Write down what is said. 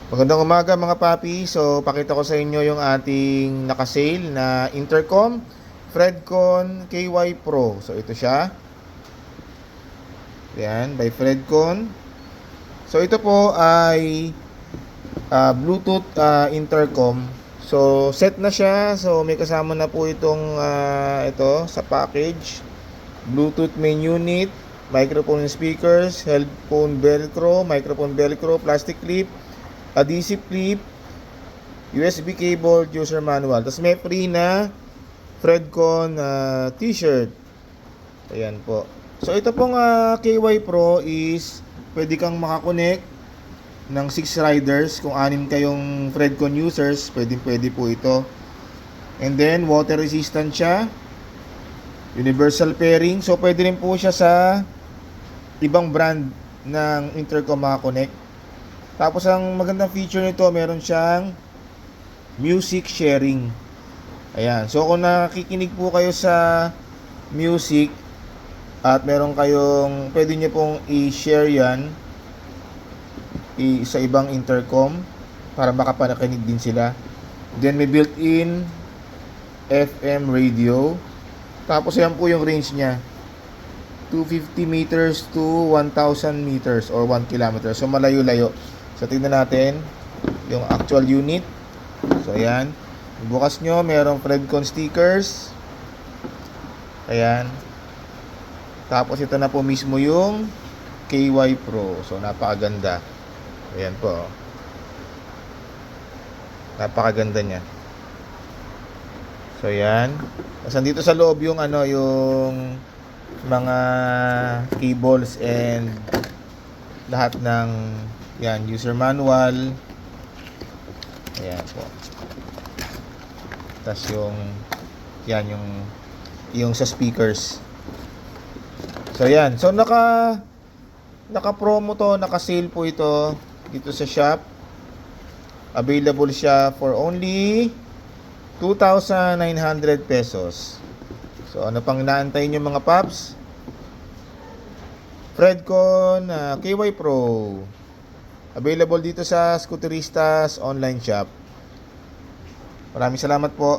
Magandang umaga mga papi. So, pakita ko sa inyo yung ating naka-sale na intercom Fredcon KY Pro. So, ito siya. Yan, by Fredcon. So, ito po ay Bluetooth intercom. So, set na siya. So, may kasama na po itong ito sa package. Bluetooth main unit, microphone and speakers, headphone velcro, microphone velcro, plastic clip, adhesive clip, USB cable, user manual. Tapos may free na Fredcon t-shirt. Ayan po. So ito pong KY Pro is pwede kang makakonect ng 6 riders. Kung 6 kayong Fredcon users, pwede po ito. And then water resistant siya. Universal pairing. So pwede rin po siya sa ibang brand ng intercom makakonect. Tapos ang magandang feature nito, meron siyang music sharing. Ayan. So kung nakikinig po kayo sa music at meron kayong, pwede nyo pong i-share yan sa ibang intercom para makapanakinig din sila. Then may built-in FM radio. Tapos yan po yung range niya. 250 meters to 1,000 meters or 1 kilometer. So malayo-layo. So tingnan natin yung actual unit. So ayan. Bukas nyo, merong Fredcon stickers. Ayan. Tapos ito na po mismo yung KY Pro. So napakaganda. Ayan po. Napakaganda niya. So ayan. Tapos andito sa loob yung yung mga cables and lahat ng yan, user manual. Ayan po. Tapos yan yung sa speakers. So ayan. So naka-promo to, naka-sale po ito dito sa shop. Available siya for only 2,900 pesos. So ano pang inaantay nyo mga paps? Fredcon KY Pro. Available dito sa Scooteristas online shop. Maraming salamat po.